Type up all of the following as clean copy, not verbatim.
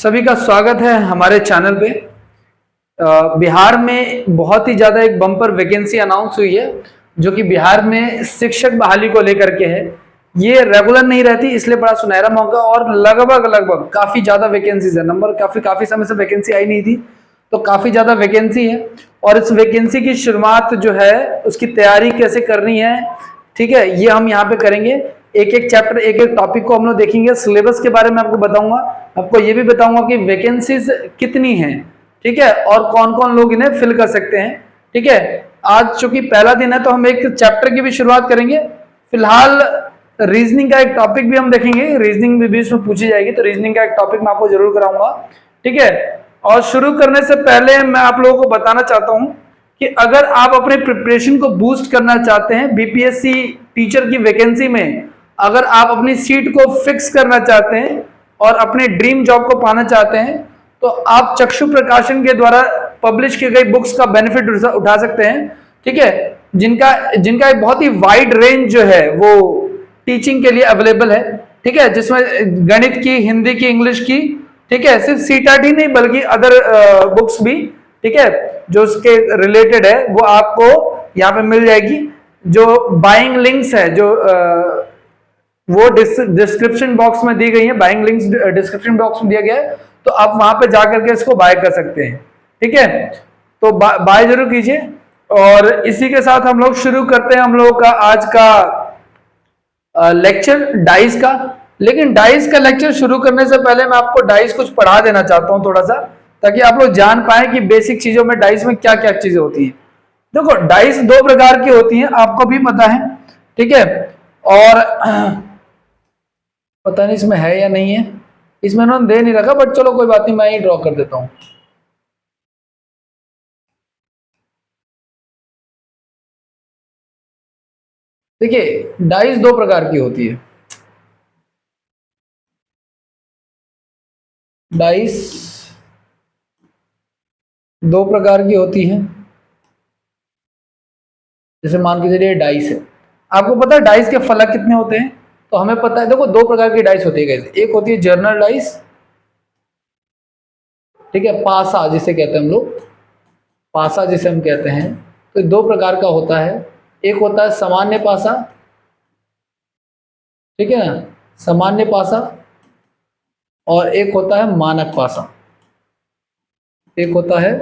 सभी का स्वागत है हमारे चैनल पे। बिहार में बहुत ही ज्यादा एक बम्पर वैकेंसी अनाउंस हुई है जो कि बिहार में शिक्षक बहाली को लेकर के है। ये रेगुलर नहीं रहती, इसलिए बड़ा सुनहरा मौका और लगभग काफी ज्यादा वैकेंसीज है। नंबर काफी समय से वैकेंसी आई नहीं थी, तो काफी ज्यादा वैकेंसी है। और इस वैकेंसी की शुरुआत जो है उसकी तैयारी कैसे करनी है, ठीक है, ये हम यहाँ पे करेंगे। एक एक चैप्टर, एक एक टॉपिक को हम लोग देखेंगे। सिलेबस के बारे में आपको बताऊंगा, आपको ये भी बताऊंगा कि वैकेंसीज कितनी हैं, ठीक है, और कौन कौन लोग इन्हें फिल कर सकते हैं, ठीक है। आज चूंकि पहला दिन है तो हम एक चैप्टर की भी शुरुआत करेंगे। फिलहाल रीजनिंग का एक टॉपिक भी हम देखेंगे, रीजनिंग भी इसमें पूछी जाएगी, तो रीजनिंग का एक टॉपिक मैं आपको जरूर कराऊंगा, ठीक है। और शुरू करने से पहले मैं आप लोगों को बताना चाहता हूं कि अगर आप अपने प्रिपरेशन को बूस्ट करना चाहते हैं बीपीएससी टीचर की वैकेंसी में, अगर आप अपनी सीट को फिक्स करना चाहते हैं और अपने ड्रीम जॉब को पाना चाहते हैं, तो आप चक्षु प्रकाशन के द्वारा पब्लिश की गई बुक्स का बेनिफिट उठा सकते हैं, ठीक है, जिनका एक बहुत ही वाइड रेंज जो है वो टीचिंग के लिए अवेलेबल है, ठीक है, जिसमें गणित की, हिंदी की, इंग्लिश की, ठीक है, सिर्फ सीटेट ही नहीं बल्कि अदर बुक्स भी, ठीक है, जो उसके रिलेटेड है वो आपको यहाँ पे मिल जाएगी। जो बाइंग लिंक्स है जो वो डिस्क्रिप्शन बॉक्स में दी गई है, बाइंग लिंक्स डिस्क्रिप्शन बॉक्स में दिया गया है, तो आप वहां पे जाकर के इसको बाय कर सकते हैं, ठीक है। तो बाय जरूर कीजिए। और इसी के साथ हम लोग शुरू करते हैं हम लोगों का आज का लेक्चर डाइस का। लेकिन डाइस का लेक्चर शुरू करने से पहले मैं आपको डाइस कुछ पढ़ा देना चाहता हूं थोड़ा सा, ताकि आप लोग जान पाए कि बेसिक चीजों में डाइस में क्या क्या चीजें होती हैं। देखो, डाइस दो प्रकार की होती हैं, आपको भी पता है, ठीक है। और पता नहीं इसमें है या नहीं है, इसमें उन्होंने दे नहीं रखा, बट चलो कोई बात नहीं, मैं ही ड्रॉ कर देता हूं। देखिए, डाइस दो प्रकार की होती है। डाइस दो प्रकार की होती है। जैसे मान के चलिए डाइस है, आपको पता है डाइस के फलक कितने होते हैं? तो हमें पता है, देखो दो प्रकार की डाइस होती है। एक होती है जर्नल डाइस, ठीक है, पासा जिसे कहते हैं हम लोग, पासा जिसे हम कहते हैं, तो दो प्रकार का होता है। एक होता है सामान्य पासा, ठीक है ना, सामान्य पासा, और एक होता है मानक पासा, एक होता है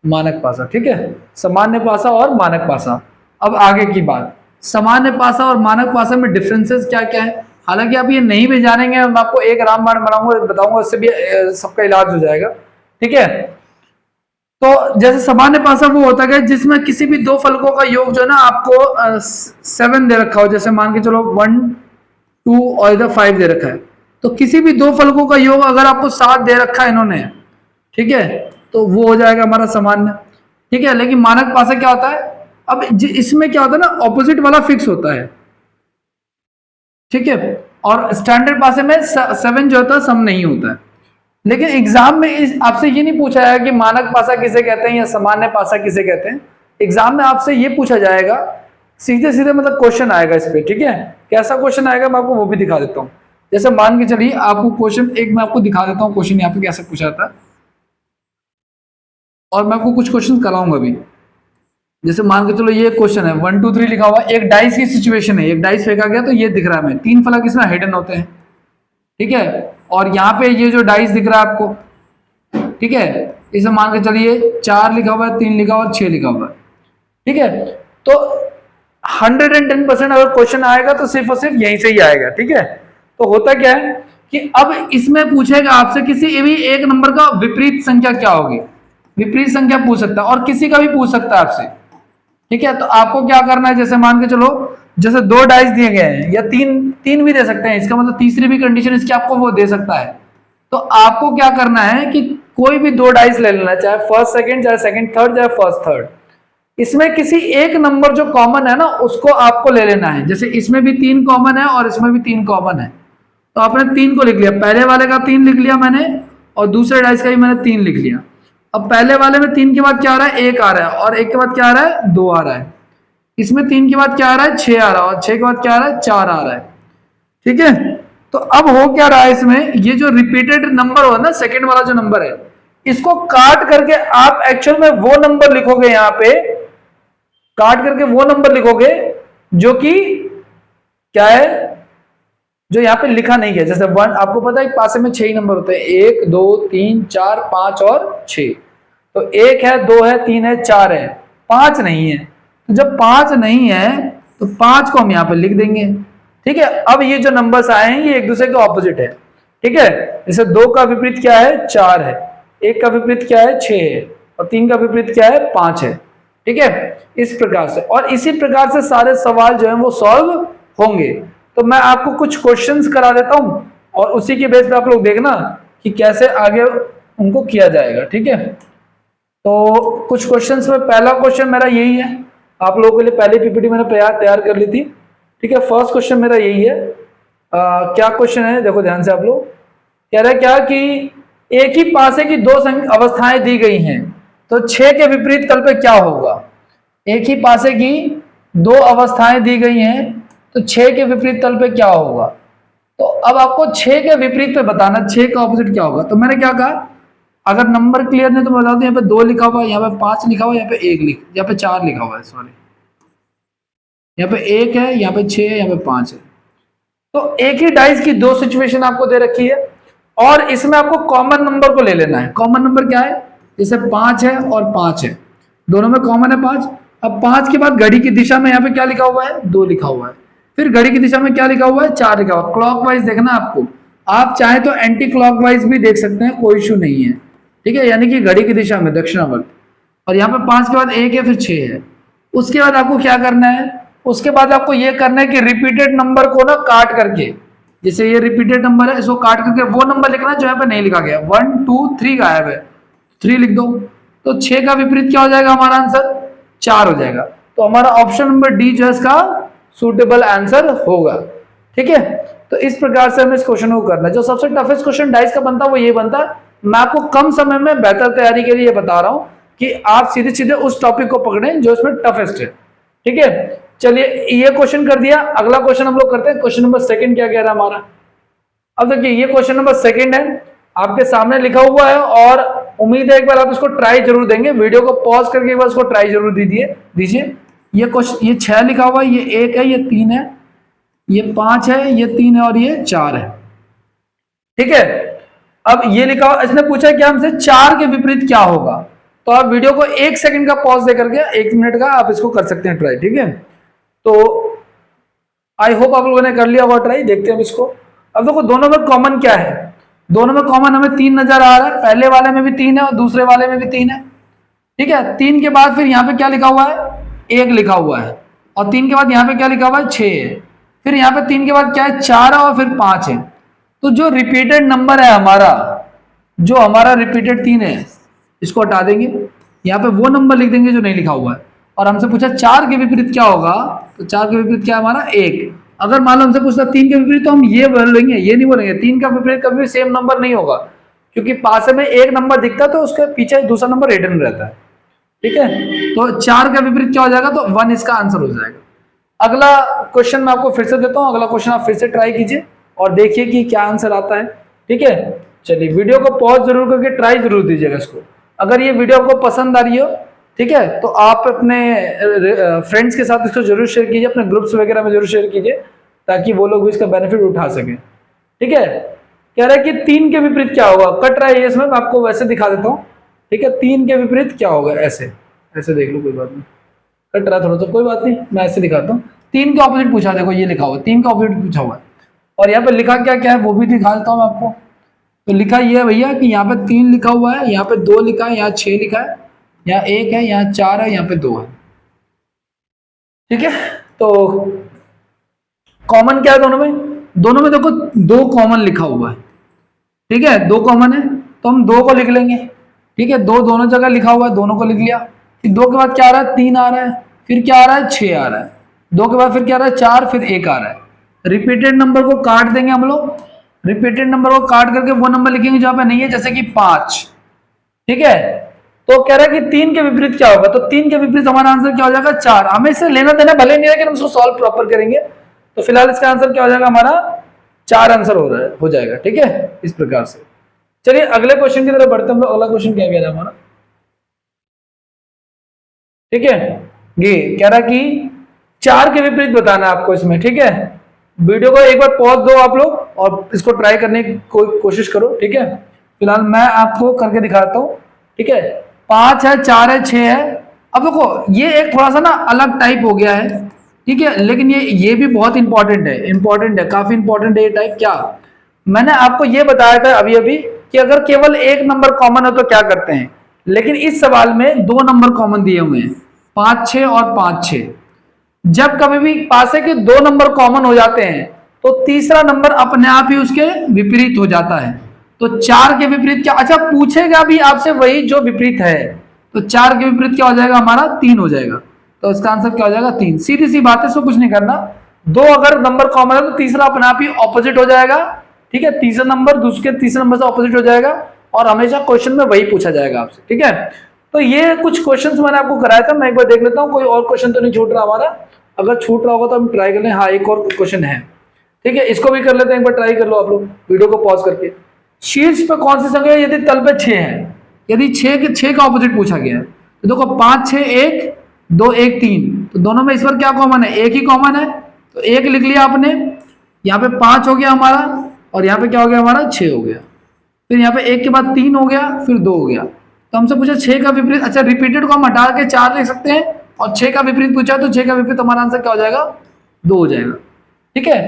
मानक पासा, ठीक है, सामान्य पासा और मानक पासा। अब आगे की बात, सामान्य पासा और मानक पासा में डिफरेंसेस क्या क्या है, हालांकि आप ये नहीं भी जानेंगे, मैं आपको एक रामबाण बनाऊंगा, बताऊंगा, उससे भी सबका इलाज हो जाएगा, ठीक है। तो जैसे सामान्य पासा वो होता है जिसमें किसी भी दो फलकों का योग जो है ना आपको 7 दे रखा हो, जैसे मान के चलो 1, 2 और इधर 5 दे रखा है, तो किसी भी दो फलकों का योग अगर आपको 7 दे रखा है इन्होंने, ठीक है, तो वो हो जाएगा हमारा सामान्य, ठीक है। लेकिन मानक पासा क्या होता है, अब इसमें क्या होता है ना, ऑपोजिट वाला फिक्स होता है, ठीक है, और स्टैंडर्ड पासे में 7 जो होता है सम नहीं होता है। लेकिन एग्जाम में आपसे ये नहीं पूछा जाएगा कि मानक पासा किसे कहते हैं या सामान्य पासा किसे कहते हैं। एग्जाम में आपसे ये पूछा जाएगा, सीधे सीधे मतलब क्वेश्चन आएगा इस पे, ठीक है। कैसा क्वेश्चन आएगा मैं आपको वो भी दिखा देता हूँ। जैसे मान के चलिए आपको क्वेश्चन एक मैं आपको दिखा देता हूँ, क्वेश्चन यहाँ पे कैसे पूछा था, और मैं आपको कुछ क्वेश्चन कराऊंगा भी। जैसे मान के चलो ये क्वेश्चन है 1 2 3 लिखा हुआ, एक डाइस की सिचुएशन है, एक डाइस फेंका गया, तो ये दिख रहा है हमें 3 फलक इसमें हिडन होते हैं, ठीक है। और यहाँ पे ये जो डाइस दिख रहा है आपको, ठीक है, इसे मान के चलिए 4 लिखा हुआ है, 3 लिखा हुआ है, 6 लिखा हुआ है, ठीक है। तो 110% अगर क्वेश्चन आएगा तो सिर्फ और सिर्फ यहीं से ही आएगा, ठीक है। तो होता क्या है कि अब इसमें पूछेगा आपसे किसी भी एक नंबर का विपरीत संख्या क्या होगी, विपरीत संख्या पूछ सकता है, और किसी का भी पूछ सकता है आपसे, ठीक है। तो आपको क्या करना है, जैसे मान के चलो जैसे 2 डाइस दिए गए हैं, या 3 भी दे सकते हैं, इसका मतलब तीसरी भी कंडीशन इसकी आपको वो दे सकता है। तो आपको क्या करना है कि कोई भी 2 डाइस ले लेना, चाहे फर्स्ट सेकंड, चाहे सेकंड थर्ड, चाहे फर्स्ट थर्ड, इसमें किसी एक नंबर जो कॉमन है ना उसको आपको ले लेना है। जैसे इसमें भी 3 कॉमन है और इसमें भी 3 कॉमन है, तो आपने 3 को लिख लिया, पहले वाले का 3 लिख लिया मैंने, और दूसरे डाइस का भी मैंने 3 लिख लिया। अब पहले वाले में 3 के बाद क्या आ रहा है, 1 आ रहा है, और 1 के बाद क्या आ रहा है, 2 आ रहा है। इसमें 3 के बाद क्या आ रहा है, 6 आ रहा है, और 6 के बाद क्या आ रहा है, 4 आ रहा है, ठीक है। तो अब हो क्या रहा है इसमें, ये जो रिपीटेड नंबर हो ना, सेकंड वाला जो नंबर है, इसको काट करके आप एक्चुअल में वो नंबर लिखोगे, यहां पे काट करके वो नंबर लिखोगे जो कि क्या है, जो यहाँ पे लिखा नहीं गया। जैसे 1, आपको पता है पासे में 6 ही नंबर होते हैं, 1 2 3 4 5 और 6। तो 1 है, 2 है, 3 है, 4 है, 5 नहीं है। तो जब 5 नहीं है तो 5 को हम यहाँ पे लिख देंगे। ठीक है, अब ये जो नंबर्स आए हैं ये एक दूसरे के ऑपोजिट है। ठीक है, जैसे 2 का विपरीत क्या है, 4 है, 1 का विपरीत क्या है, 6 है, और 3 का विपरीत क्या है, 5 है। ठीक है, इस प्रकार से, और इसी प्रकार से सारे सवाल जो है वो सॉल्व होंगे। तो मैं आपको कुछ क्वेश्चंस करा देता हूं और उसी के बेस पे आप लोग देखना कि कैसे आगे उनको किया जाएगा। ठीक है, तो कुछ क्वेश्चंस में पहला क्वेश्चन मेरा यही है, आप लोगों के लिए पहले पीपीटी मैंने तैयार कर ली थी। ठीक है, फर्स्ट क्वेश्चन मेरा यही है। क्या क्वेश्चन है, देखो ध्यान से आप लोग। कह रहा है क्या कि एक ही पासे की 2 अवस्थाएं दी गई हैं, तो 6 के विपरीत तल पे क्या होगा। एक ही पासे की 2 अवस्थाएं दी गई हैं, तो 6 के विपरीत तल पे क्या होगा। तो अब आपको 6 के विपरीत पे बताना, 6 का ऑपोजिट क्या होगा। तो मैंने क्या कहा, अगर नंबर क्लियर नहीं तो मैं बता दूं, यहाँ पे 2 लिखा हुआ है, यहाँ पे 5 लिखा हुआ है, यहाँ पे यहाँ पे 4 लिखा हुआ है, सॉरी, यहाँ पे 1 है, यहाँ पे 6 है, यहाँ पे 5 है। तो एक ही डाइस की 2 सिचुएशन आपको दे रखी है और इसमें आपको कॉमन नंबर को ले लेना है। कॉमन नंबर क्या है, जैसे 5 है और 5 है, दोनों में कॉमन है 5। अब 5 के बाद घड़ी की दिशा में यहाँ पे क्या लिखा हुआ है, 2 लिखा हुआ है। फिर घड़ी की दिशा में क्या लिखा हुआ है, 4 लिखा हुआ है। क्लॉकवाइज देखना आपको, आप चाहे तो एंटी क्लॉकवाइज भी देख सकते हैं, कोई इशू नहीं है। ठीक है, यानी कि घड़ी की दिशा में दक्षिणावर्त। और यहाँ पे 5 के बाद 1 है, फिर 6 है। उसके बाद आपको क्या करना है, उसके बाद आपको यह करना है कि रिपीटेड नंबर को ना काट करके, जैसे ये रिपीटेड नंबर है, इसको काट करके वो नंबर लिखना है जो यहाँ पे नहीं लिखा गया। 1 2 3 गायब है, 3 लिख दो। तो 6 का विपरीत क्या हो जाएगा, हमारा आंसर 4 हो जाएगा। तो हमारा ऑप्शन नंबर डी जो है इसका सुटेबल आंसर होगा। ठीक है, तो इस प्रकार से हमें इस क्वेश्चन को करना है। जो सबसे टफेस्ट क्वेश्चन डाइस का बनता है वो ये बनता है। मैं आपको कम समय में बेहतर तैयारी के लिए बता रहा हूं कि आप सीधे सीधे उस टॉपिक को पकड़ें जो इसमें टफेस्ट है। ठीक है, चलिए ये क्वेश्चन कर दिया। अगला क्वेश्चन हम लोग करते हैं। क्वेश्चन नंबर सेकंड क्या कह रहा है हमारा। अब देखिए ये क्वेश्चन नंबर सेकंड है, आपके सामने लिखा हुआ है और उम्मीद है एक बार आप इसको ट्राई जरूर देंगे। वीडियो को पॉज करके एक बार इसको ट्राई जरूर दीजिए। ये क्वेश्चन, ये 6 लिखा हुआ है, ये 1 है, ये 3 है, ये 5 है, ये 3 है और ये 4 है। ठीक है, अब ये लिखा हुआ, इसने पूछा क्या हमसे 4 के विपरीत क्या होगा। तो आप वीडियो को 1 सेकंड का पॉज दे करके 1 मिनट का आप इसको कर सकते हैं ट्राई। ठीक है, तो आई होप आप लोगों ने कर लिया होगा ट्राई। देखते हैं इसको। अब देखो दोनों में कॉमन क्या है, दोनों में कॉमन हमें 3 नजर आ रहा है। पहले वाले में भी 3 है और दूसरे वाले में भी 3 है। ठीक है, 3 के बाद फिर यहाँ पे क्या लिखा हुआ है, 1 लिखा हुआ है, और 3 के बाद यहाँ पे क्या लिखा हुआ है, 6 है। फिर यहाँ पे 3 के बाद क्या है, 4 है और फिर 5 है। तो जो रिपीटेड नंबर है हमारा, जो हमारा रिपीटेड 3 है, इसको हटा देंगे, यहाँ पे वो नंबर लिख देंगे जो नहीं लिखा हुआ है। और हमसे पूछा 4 के विपरीत क्या होगा, तो 4 के विपरीत क्या है हमारा 1। अगर मान लो हमसे पूछता 3 के विपरीत, तो हम ये बोलेंगे, ये नहीं बोलेंगे। 3 का विपरीत कभी भी सेम नंबर नहीं होगा, क्योंकि पास में एक नंबर दिखता है तो उसके पीछे दूसरा नंबर रिटर्न रहता है। ठीक है, तो 4 का विपरीत क्या हो जाएगा, तो 1 इसका आंसर हो जाएगा। अगला क्वेश्चन मैं आपको फिर से देता हूं। अगला क्वेश्चन आप फिर से ट्राई कीजिए और देखिए कि क्या आंसर आता है। ठीक है, चलिए वीडियो को पॉज जरूर करके ट्राई जरूर दीजिएगा इसको। अगर ये वीडियो आपको पसंद आ रही हो, ठीक है, तो आप अपने फ्रेंड्स के साथ इसको जरूर शेयर कीजिए, अपने ग्रुप्स वगैरह में जरूर शेयर कीजिए, ताकि वो लोग भी इसका बेनिफिट उठा सकें। ठीक है, कह रहा है कि 3 के विपरीत क्या होगा। कट रहा है इसमें, मैं आपको वैसे दिखा देता हूँ। ठीक है, 3 के विपरीत क्या होगा, ऐसे ऐसे देख लो, कोई बात नहीं, कट रहा है थोड़ा सा, कोई बात नहीं, मैं ऐसे दिखाता हूँ। 3 का ऑपोजिट पूछा, देखो ये लिखा हुआ है, 3 का ऑपोजिट पूछा हुआ है, और यहाँ पे लिखा क्या क्या है वो भी दिखा देता हूँ मैं आपको। तो लिखा ये है भैया कि यहाँ पे 3 लिखा हुआ है, यहाँ पे 2 लिखा है, यहाँ 6 लिखा है, यहाँ 1 है, यहाँ 4 है, यहाँ पे 2 है। ठीक है, तो कॉमन क्या है दोनों में, दोनों में देखो 2 कॉमन लिखा हुआ है। ठीक है, 2 कॉमन है तो हम 2 को लिख लेंगे। ठीक है, 2 दोनों जगह लिखा हुआ है, दोनों को लिख लिया। फिर 2 के बाद क्या आ रहा है, 3 आ रहा है, फिर क्या आ रहा है, 6 आ रहा है। 2 के बाद फिर क्या आ रहा है, 4, फिर 1 आ रहा है। रिपीटेड नंबर को काट देंगे हम लोग, रिपीटेड नंबर को काट करके वो नंबर लिखेंगे जहां पे नहीं है, जैसे कि 5। ठीक है, तो कह रहा है कि 3 के विपरीत क्या होगा, तो 3 के विपरीत हमारा आंसर क्या हो जाएगा, 4। हमें इससे लेना देना भले नहीं है, लेकिन हम उसको सॉल्व प्रॉपर करेंगे। तो फिलहाल इसका आंसर क्या हो जाएगा हमारा 4 आंसर हो रहा है, हो जाएगा। ठीक है, इस प्रकार से। चलिए अगले क्वेश्चन की तरफ बढ़ते हैं हम लोग। अगला क्वेश्चन क्या कह रहा है हमारा? ठीक है, ये कह रहा कि 4 के विपरीत बताना है आपको इसमें। ठीक है, वीडियो को एक बार पॉज दो आप लोग और इसको ट्राई करने की कोशिश करो। ठीक है, फिलहाल मैं आपको करके दिखाता हूं। ठीक है, 5 है, 4 है, 6 है। अब देखो ये एक थोड़ा सा ना अलग टाइप हो गया है। ठीक है, लेकिन ये भी बहुत इंपॉर्टेंट है, काफी इंपॉर्टेंट है ये टाइप। क्या मैंने आपको ये बताया था अभी अभी कि अगर केवल एक नंबर कॉमन हो तो क्या करते हैं, लेकिन इस सवाल में 2 नंबर कॉमन दिए हुए हैं, 5 6 और 5 6। जब कभी भी पासे के 2 नंबर कॉमन हो जाते हैं तो तीसरा नंबर अपने आप ही उसके विपरीत हो जाता है। तो 4 के विपरीत क्या, अच्छा पूछेगा भी आपसे वही जो विपरीत है, तो 4 के विपरीत क्या हो जाएगा हमारा? 3 हो जाएगा। तो इसका आंसर क्या हो जाएगा? 3। सीधी सी बात है, इसको कुछ नहीं करना। 2 अगर नंबर कॉमन है तो तीसरा अपने आप ही ऑपोजिट हो जाएगा। ठीक है, तीसरा नंबर दूसरे तीसरे नंबर से ऑपोजिट हो जाएगा और हमेशा क्वेश्चन में वही पूछा जाएगा आपसे। ठीक है, तो ये कुछ क्वेश्चंस मैंने आपको कराया था। मैं एक बार देख लेता हूँ कोई और क्वेश्चन तो नहीं छूट रहा हमारा। अगर छूट रहा होगा तो हम ट्राई कर लें। हाँ, एक और क्वेश्चन है। ठीक है, इसको भी कर लेते हैं, एक बार ट्राई कर लो आप लोग वीडियो को पॉज करके। शीर्ष पे कौन सी संख्या यदि तल पे 6 है, यदि 6 का ऑपोजिट पूछा गया है तो देखो 5 6 1 2 1 3, तो दोनों में इस बार क्या कॉमन है? 1 ही कॉमन है, तो 1 लिख लिया आपने। यहाँ पे 5 हो गया हमारा और यहाँ पे क्या हो गया हमारा? 6 हो गया। फिर यहाँ पे 1 के बाद 3 हो गया, फिर 2 हो गया। तो हमसे पूछा 6 का विपरीत। अच्छा, रिपीटेड को हम हटा के 4 लिख सकते हैं और 6 का विपरीत पूछा तो 6 का विपरीत हमारा आंसर क्या हो जाएगा? 2 हो जाएगा। ठीक है,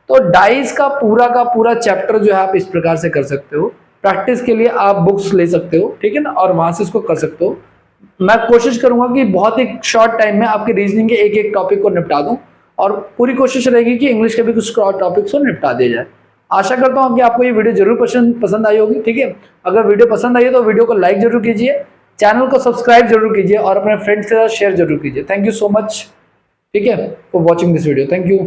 तो डाइस का पूरा चैप्टर जो है आप इस प्रकार से कर सकते हो। प्रैक्टिस के लिए आप बुक्स ले सकते हो, ठीक है ना, और वहां से इसको कर सकते हो। मैं कोशिश करूंगा कि बहुत ही शॉर्ट टाइम में आपके रीजनिंग के एक एक टॉपिक को निपटा दूं और पूरी कोशिश रहेगी कि इंग्लिश के भी कुछ टॉपिक्स को निपटा दिया जाए। आशा करता हूं कि आपको ये वीडियो जरूर पसंद आई होगी। ठीक है, अगर वीडियो पसंद आई है तो वीडियो को लाइक जरूर कीजिए, चैनल को सब्सक्राइब जरूर कीजिए और अपने फ्रेंड्स के साथ शेयर जरूर कीजिए। थैंक यू सो मच, ठीक है, for watching this video. Thank you.